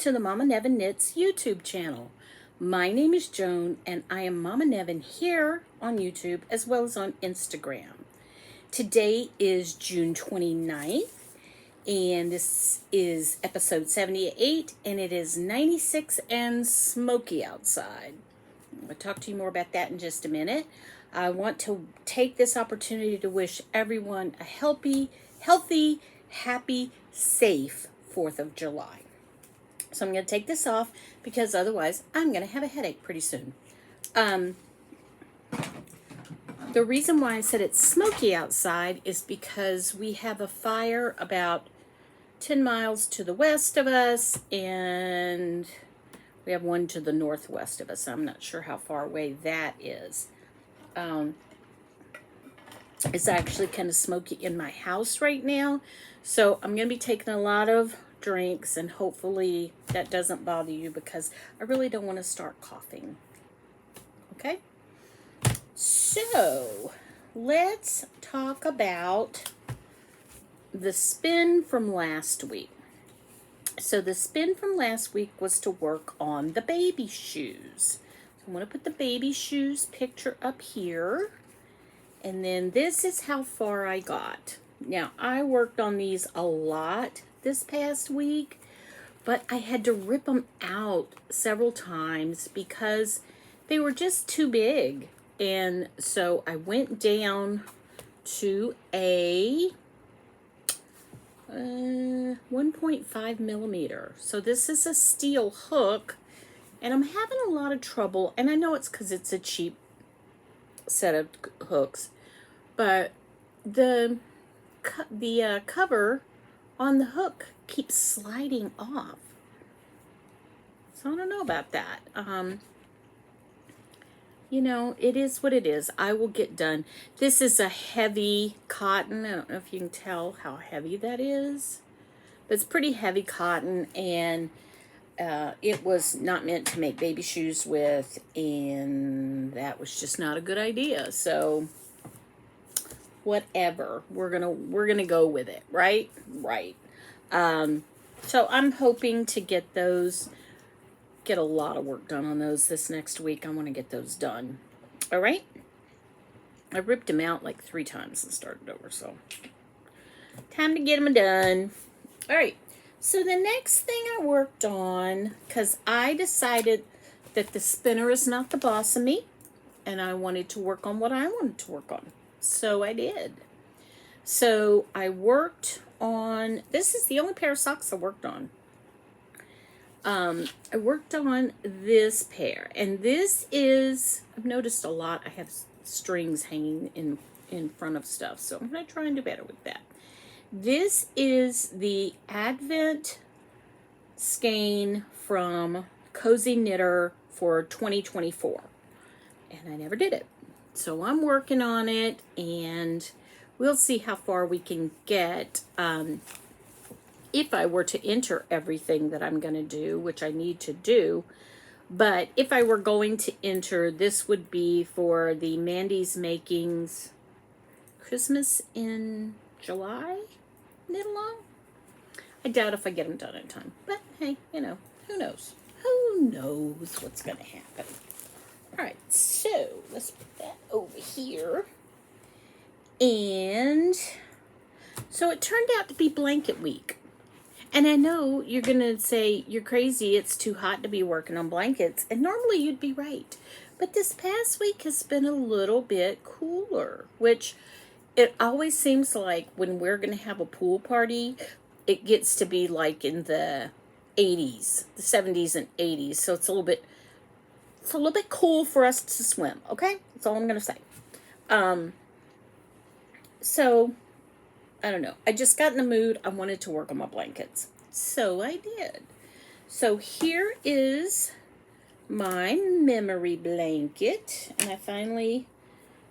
to the Mama Nevin Knits YouTube channel. My name is Joan and I am Mama Nevin here on YouTube as well as on Instagram. Today is June 29th and this is episode 78 and it is 96 and smoky outside. I'm going to talk to you more about that in just a minute. I want to take this opportunity to wish everyone a healthy, happy, safe 4th of July. So I'm going to take this off because otherwise I'm going to have a headache pretty soon. The reason why I said it's smoky outside is because we have a fire about 10 miles to the west of us and we have one to the northwest of us. I'm not sure how far away that is. It's actually kind of smoky in my house right now. So I'm going to be taking a lot of drinks and hopefully that doesn't bother you because I really don't want to start coughing. Okay? So let's talk about the spin from last week. So the spin from last week was to work on the baby shoes. So I'm going to put the baby shoes picture up here. And then this is how far I got. Now, I worked on these a lot this past week, but I had to rip them out several times because they were just too big. And so I went down to a 1.5 millimeter. So this is a steel hook, and I'm having a lot of trouble. And I know it's because it's a cheap set of hooks, but the cover on the hook keeps sliding off. So I don't know about that. You know, it is what it is. I will get done. This is a heavy cotton. I don't know if you can tell how heavy that is, but it's pretty heavy cotton, and it was not meant to make baby shoes with, and that was just not a good idea. So whatever, we're gonna go with it, right? So I'm hoping to get a lot of work done on those this next week. I want to get those done. All right, I ripped them out like 3 times and started over, so time to get them done. All right, so the next thing I worked on, because I decided that the spinner is not the boss of me and I wanted to work on what I wanted to work on. So I did. So I worked on, this is the only pair of socks I worked on. I worked on this pair, and this is, I've noticed a lot, I have strings hanging in front of stuff, so I'm going to try and do better with that. This is the Advent skein from Cozy Knitter for 2024, and I never did it. So I'm working on it, and we'll see how far we can get. If I were to enter everything that I'm going to do, which I need to do, but if I were going to enter, this would be for the Mandy's Makings Christmas in July knit along. I doubt if I get them done in time, but hey, you know, who knows? Who knows what's going to happen? All right, so let's put that over here. And so it turned out to be blanket week. And I know you're going to say, you're crazy, it's too hot to be working on blankets. And normally you'd be right. But this past week has been a little bit cooler, which it always seems like when we're going to have a pool party, it gets to be like in the 80s, the 70s and 80s. So it's a little bit cool for us to swim, okay? That's all I'm going to say. So I don't know. I just got in the mood. I wanted to work on my blankets. So I did. So here is my memory blanket. And I finally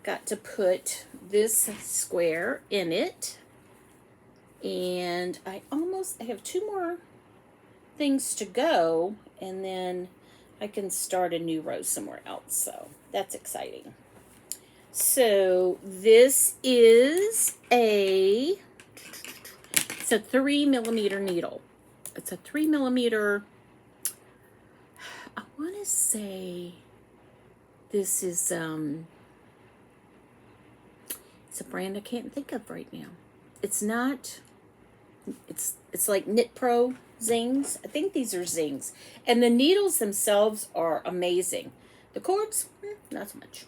got to put this square in it. And I have 2 more things to go. And then I can start a new row somewhere else. So that's exciting. So this is it's a 3 millimeter needle. It's a 3 millimeter want to say this is it's a brand I can't think of right now. It's not, it's like Knit Pro Zings. I think these are Zings. And the needles themselves are amazing. The cords, not so much.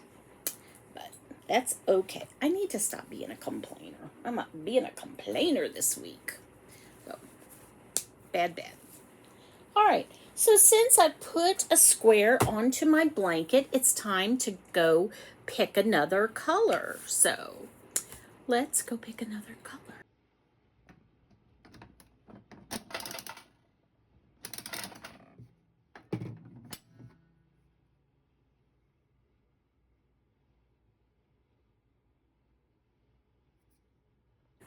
But that's okay. I need to stop being a complainer. I'm not being a complainer this week. So, bad. All right. So since I put a square onto my blanket, it's time to go pick another color. So let's go pick another color.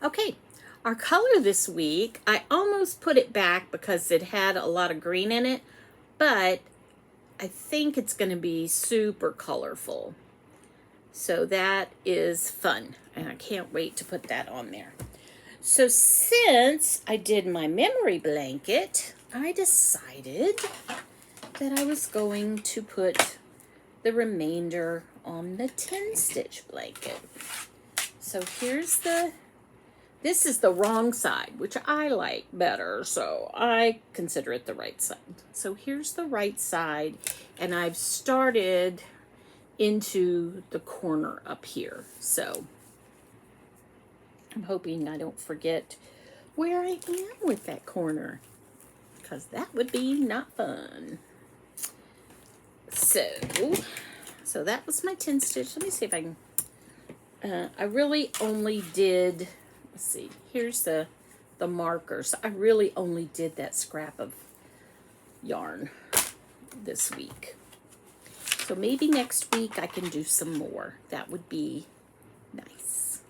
Okay, our color this week, I almost put it back because it had a lot of green in it, but I think it's going to be super colorful. So that is fun, and I can't wait to put that on there. So since I did my memory blanket, I decided that I was going to put the remainder on the 10-stitch blanket. So here's this is the wrong side, which I like better, so I consider it the right side. So here's the right side, and I've started into the corner up here. So I'm hoping I don't forget where I am with that corner, because that would be not fun. So that was my 10-stitch. Let me see if I can, I really only did, let's see, here's the markers. I really only did that scrap of yarn this week. So maybe next week I can do some more. That would be nice.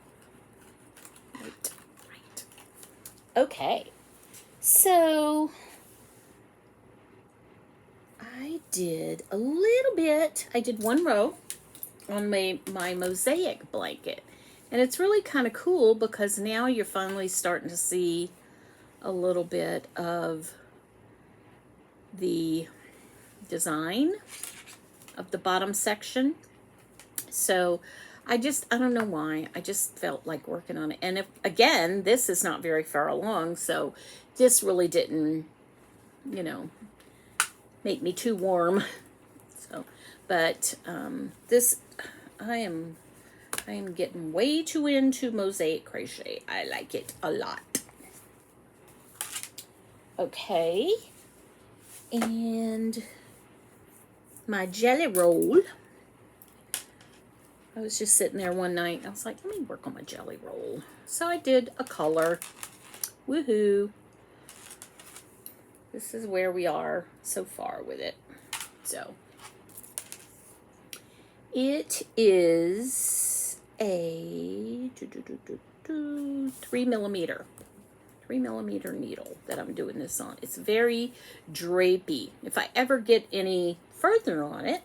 Right. Okay. So I did a little bit. I did one row on my mosaic blanket. And it's really kind of cool because now you're finally starting to see a little bit of the design of the bottom section. So I don't know why, I just felt like working on it. And if, again, this is not very far along, so this really didn't, make me too warm. So, but this, I am getting way too into mosaic crochet. I like it a lot. Okay, and my jelly roll. I was just sitting there one night. I was like, let me work on my jelly roll. So I did a color. Woohoo! This is where we are so far with it. So it is a 3mm needle that I'm doing this on. It's very drapey. If I ever get any further on it,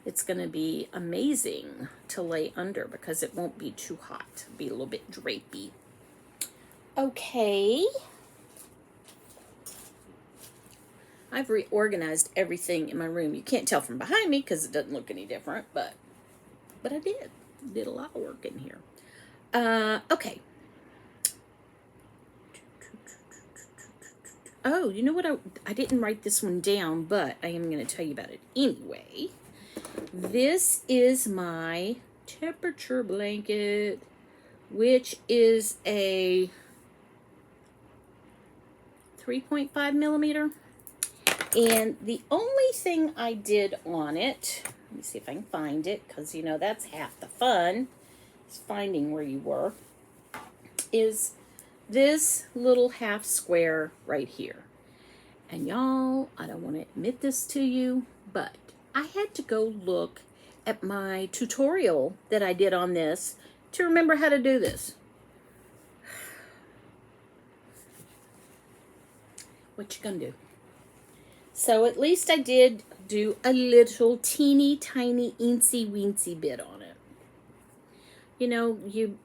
it's going to be amazing to lay under because it won't be too hot. It'll be a little bit drapey. Okay. I've reorganized everything in my room. You can't tell from behind me because it doesn't look any different, but I did a lot of work in here. Okay. Oh, you know what? I didn't write this one down, but I am going to tell you about it anyway. This is my temperature blanket, which is a 3.5mm. And the only thing I did on it, let me see if I can find it, because that's half the fun, is finding where you were, is this little half square right here. And y'all, I don't want to admit this to you, but I had to go look at my tutorial that I did on this to remember how to do this. What you gonna do? So at least I did do a little teeny tiny eensy weensy bit on it. You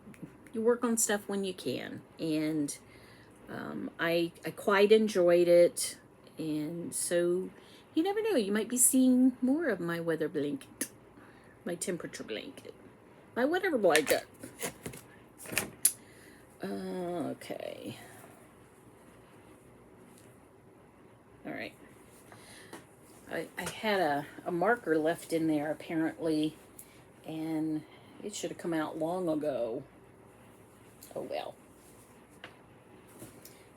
work on stuff when you can, and I quite enjoyed it, and so You never know. You might be seeing more of my weather blanket, my temperature blanket, my weather blanket. Okay. All right. I had a marker left in there apparently, and it should have come out long ago. Oh well.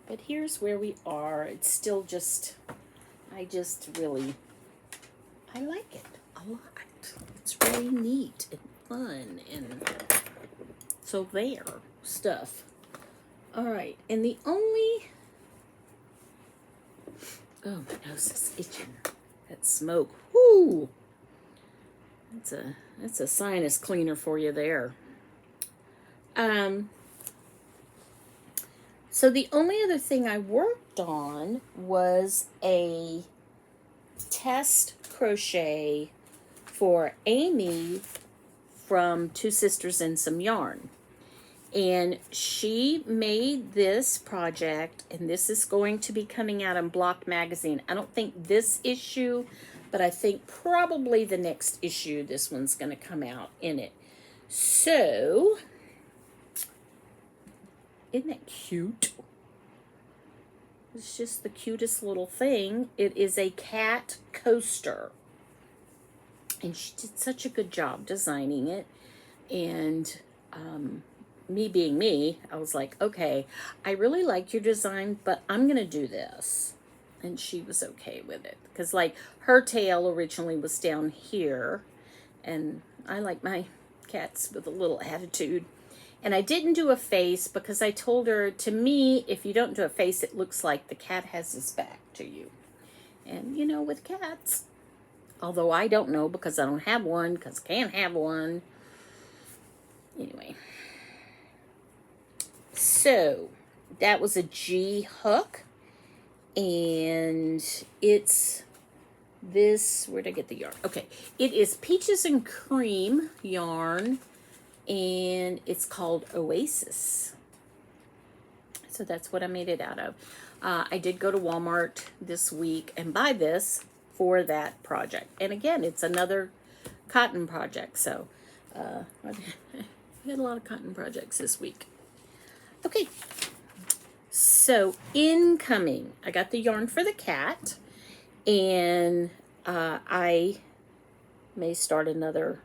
But here's where we are. It's still just, I like it a lot. It's really neat and fun, and so there, stuff. All right, and the only, oh, my nose is itching. That smoke, whoo! That's a sinus cleaner for you there. So the only other thing I worked on was a test crochet for Amy from Two Sisters and Some Yarn. And she made this project, and this is going to be coming out in Block Magazine. I don't think this issue, but I think probably the next issue, this one's going to come out in it. So, isn't that cute? It's just the cutest little thing. It is a cat coaster. And she did such a good job designing it. And me being me, I was like, okay, I really liked your design, but I'm going to do this. And she was okay with it. Because, like, her tail originally was down here. And I like my cats with a little attitude. And I didn't do a face because I told her, to me, if you don't do a face, it looks like the cat has his back to you. And, you know, with cats, although I don't know because I don't have one, because I can't have one. Anyway. So, that was a G hook. And it's this, where'd I get the yarn? Okay, it is Peaches and Cream yarn. And it's called Oasis. So that's what I made it out of. I did go to Walmart this week and buy this for that project. And again, it's another cotton project. So I had a lot of cotton projects this week. Okay. So incoming, I got the yarn for the cat. And I may start another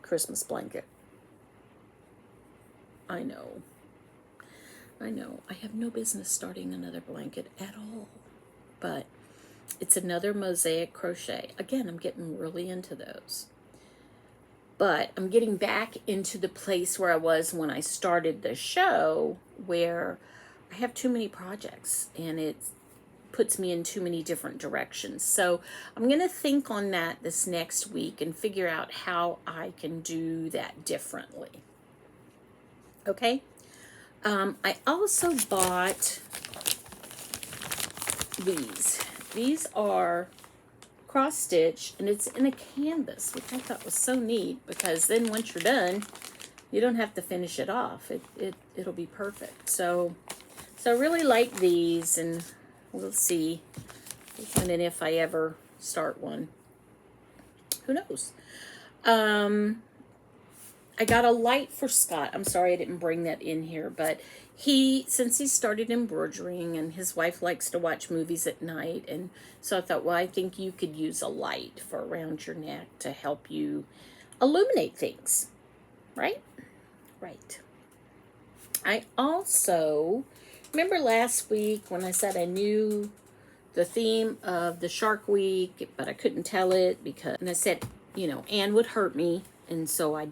Christmas blanket. I know. I have no business starting another blanket at all. But it's another mosaic crochet. Again, I'm getting really into those. But I'm getting back into the place where I was when I started the show, where I have too many projects and it puts me in too many different directions. So I'm going to think on that this next week and figure out how I can do that differently. Okay, I also bought these. These are cross stitch, and it's in a canvas, which I thought was so neat because then once you're done, you don't have to finish it off. It'll be perfect. So I really like these, and we'll see when and if I ever start one. Who knows? I got a light for Scott. I'm sorry I didn't bring that in here, but since he started embroidering and his wife likes to watch movies at night, and so I thought, well, I think you could use a light for around your neck to help you illuminate things, right? Right. I also, remember last week when I said I knew the theme of the Shark Week, but I couldn't tell it and I said, Anne would hurt me. And so I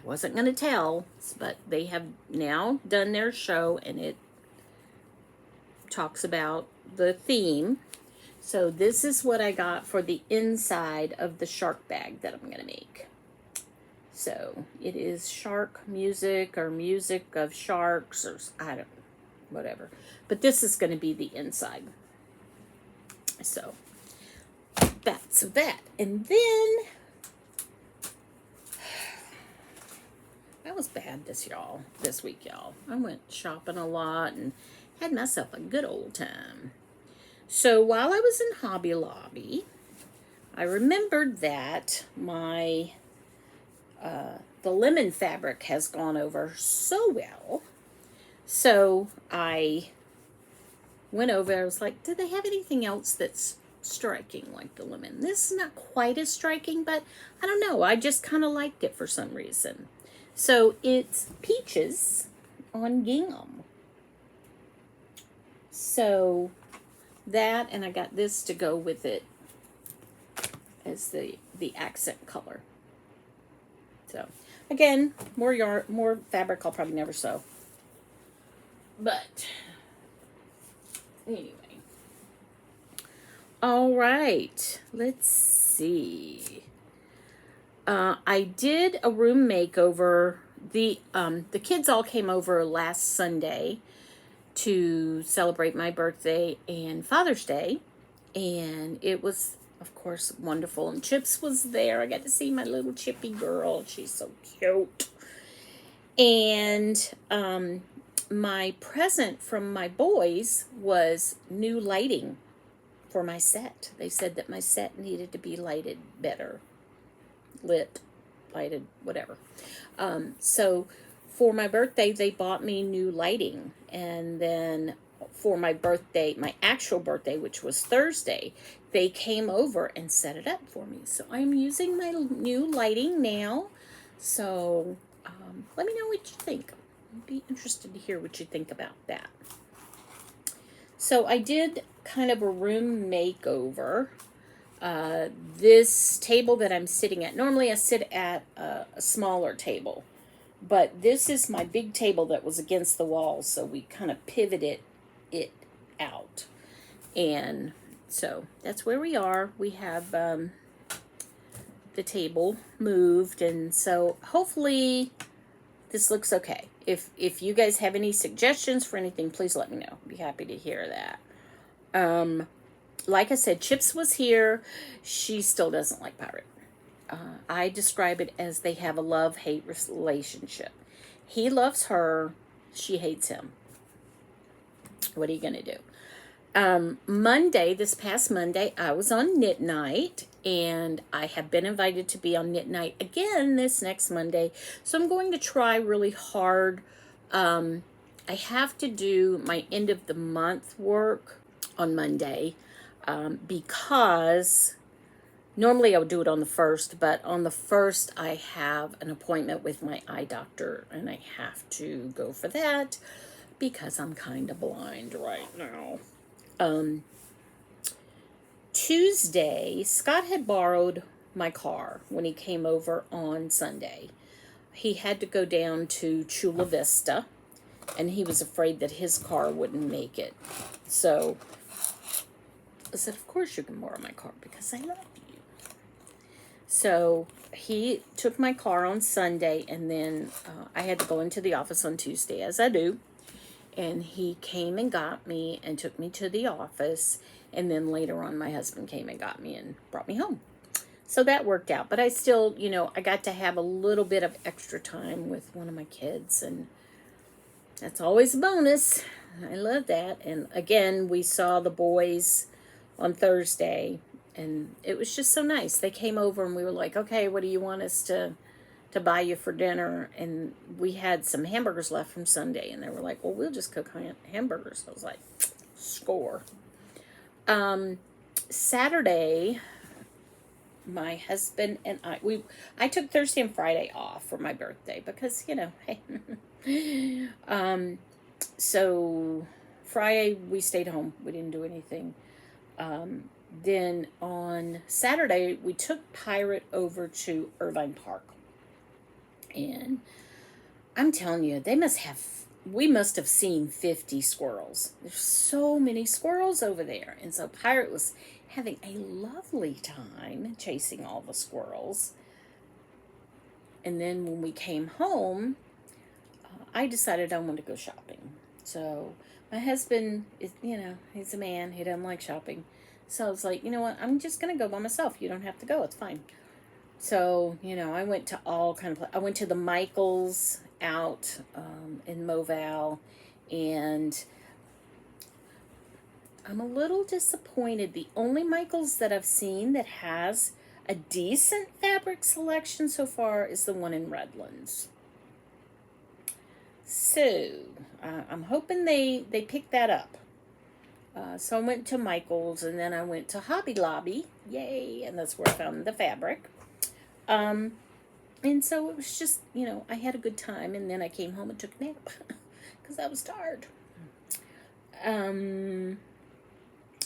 wasn't going to tell, but they have now done their show and it talks about the theme. So this is what I got for the inside of the shark bag that I'm going to make. So it is shark music or music of sharks or whatever. But this is going to be the inside. So that's that. And then that was bad this week, y'all. I went shopping a lot and had myself a good old time. So while I was in Hobby Lobby, I remembered that the lemon fabric has gone over so well. So I went over, I was like, do they have anything else that's striking like the lemon? This is not quite as striking, but I don't know. I just kind of liked it for some reason. So it's peaches on gingham. So that, and I got this to go with it as the accent color. So again, more yarn, more fabric I'll probably never sew. But anyway. All right, let's see. I did a room makeover. The kids all came over last Sunday to celebrate my birthday and Father's Day, and it was, of course, wonderful. And Chips was there. I got to see my little Chippy girl. She's so cute. And my present from my boys was new lighting for my set. They said that my set needed to be lighted better. Lit, lighted, whatever. So for my birthday, they bought me new lighting. And then for my birthday, my actual birthday, which was Thursday, they came over and set it up for me. So I'm using my new lighting now. So let me know what you think. I'd be interested to hear what you think about that. So I did kind of a room makeover. This table that I'm sitting at, normally I sit at a smaller table, but this is my big table that was against the wall, so we kind of pivoted it out. And so that's where we are. We have the table moved, and so hopefully this looks okay. If you guys have any suggestions for anything, please let me know. I'd be happy to hear that. Like I said, Chips was here. She still doesn't like Pirate. I describe it as they have a love-hate relationship. He loves her. She hates him. What are you going to do? Monday, this past Monday, I was on Knit Night, and I have been invited to be on Knit Night again this next Monday. So I'm going to try really hard. I have to do my end of the month work on Monday. Because normally I would do it on the 1st, but on the 1st I have an appointment with my eye doctor, and I have to go for that because I'm kind of blind right now. Tuesday, Scott had borrowed my car when he came over on Sunday. He had to go down to Chula Vista, and he was afraid that his car wouldn't make it. So I said, of course you can borrow my car because I love you. So he took my car on Sunday, and then I had to go into the office on Tuesday, as I do. And he came and got me and took me to the office. And then later on, my husband came and got me and brought me home. So that worked out. But I still, I got to have a little bit of extra time with one of my kids. And that's always a bonus. I love that. And again, we saw the boys on Thursday, and it was just so nice. They came over and we were like, okay, what do you want us to buy you for dinner? And we had some hamburgers left from Sunday, and they were like, well, we'll just cook hamburgers. I was like, score. Saturday, my husband and I took Thursday and Friday off for my birthday because, hey. So Friday we stayed home. We didn't do anything. Then on Saturday, we took Pirate over to Irvine Park. And I'm telling you, we must have seen 50 squirrels. There's so many squirrels over there. And so Pirate was having a lovely time chasing all the squirrels. And then when we came home, I decided I wanted to go shopping. So my husband is, he's a man. He doesn't like shopping. So I was like, you know what? I'm just going to go by myself. You don't have to go. It's fine. So, I went to I went to the Michaels out in Moval, and I'm a little disappointed. The only Michaels that I've seen that has a decent fabric selection so far is the one in Redlands. So, I'm hoping they pick that up. So I went to Michael's, and then I went to Hobby Lobby. Yay! And that's where I found the fabric. And so it was just, I had a good time, and then I came home and took a nap because I was tired.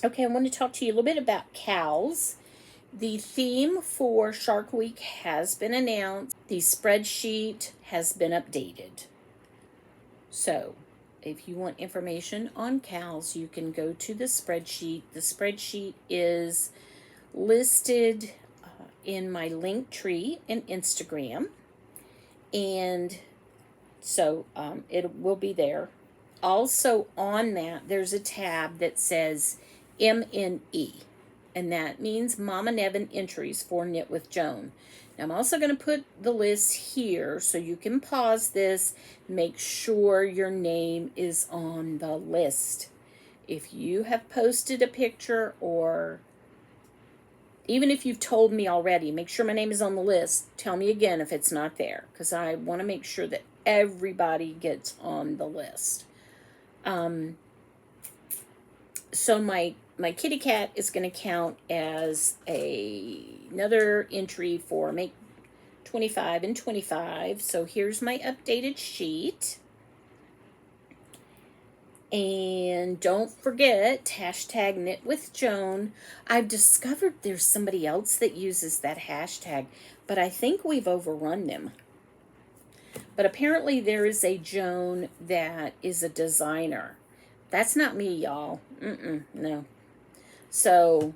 Okay, I want to talk to you a little bit about Kals. The theme for Shark Week has been announced. The spreadsheet has been updated. So, if you want information on Kals, you can go to the spreadsheet. The spreadsheet is listed in my link tree in Instagram. And so it will be there. Also on that, there's a tab that says MNE. And that means Mama Nevin entries for Knit with Joan. Now, I'm also going to put the list here so you can pause this. Make sure your name is on the list. If you have posted a picture, or even if you've told me already, make sure my name is on the list. Tell me again if it's not there, because I want to make sure that everybody gets on the list. So my kitty cat is going to count as another entry for make 25 and 25. So here's my updated sheet. And don't forget, hashtag Knit with Joan. I've discovered there's somebody else that uses that hashtag, but I think we've overrun them. But apparently there is a Joan that is a designer. That's not me, y'all. No. So,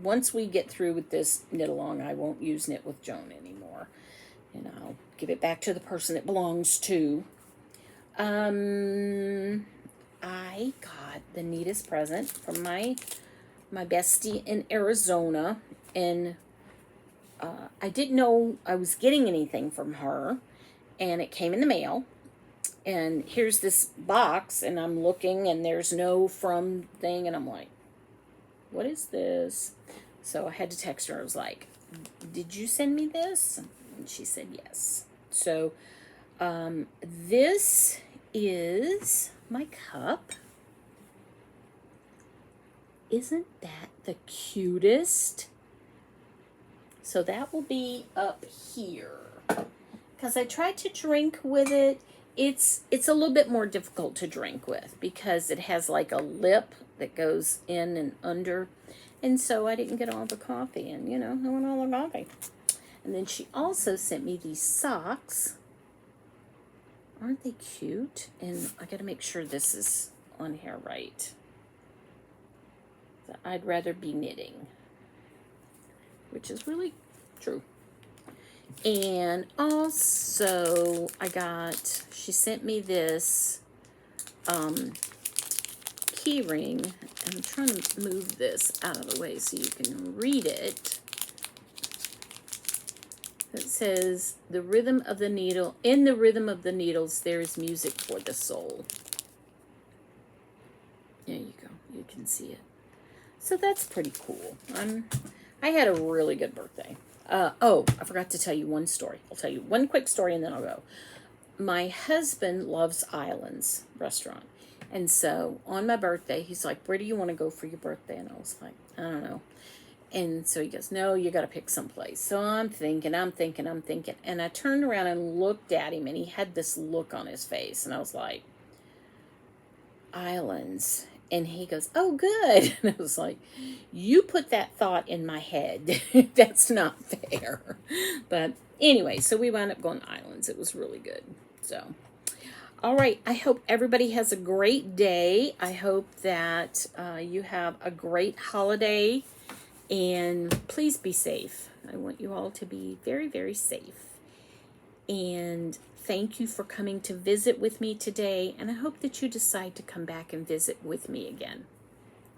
once we get through with this knit along, I won't use Knit with Joan anymore. And I'll give it back to the person it belongs to. I got the neatest present from my bestie in Arizona. And I didn't know I was getting anything from her. And it came in the mail. And here's this box, and I'm looking, and there's no from thing, and I'm like, what is this? So I had to text her. I was like, did you send me this? And she said yes. So this is my cup. Isn't that the cutest? So that will be up here. Because I tried to drink with it. It's a little bit more difficult to drink with because it has like a lip that goes in and under. And so I didn't get all the coffee. And, I want all the coffee. And then she also sent me these socks. Aren't they cute? And I got to make sure this is on here right. I'd rather be knitting, which is really true. And also she sent me this key ring. I'm trying to move this out of the way so you can read it. It says, the rhythm of the needle, in the rhythm of the needles, there is music for the soul. There you go. You can see it. So that's pretty cool. I had a really good birthday. I forgot to tell you one story. I'll tell you one quick story and then I'll go. My husband loves Islands restaurant. And so on my birthday, he's like, where do you want to go for your birthday? And I was like, I don't know. And so he goes, no, you got to pick someplace. So I'm thinking. And I turned around and looked at him, and he had this look on his face. And I was like, Islands. And he goes, oh, good. And I was like, you put that thought in my head. That's not fair. But anyway, so we wound up going to Islands. It was really good. So, all right. I hope everybody has a great day. I hope that you have a great holiday. And please be safe. I want you all to be very, very safe. And thank you for coming to visit with me today. And I hope that you decide to come back and visit with me again.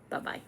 Bye-bye.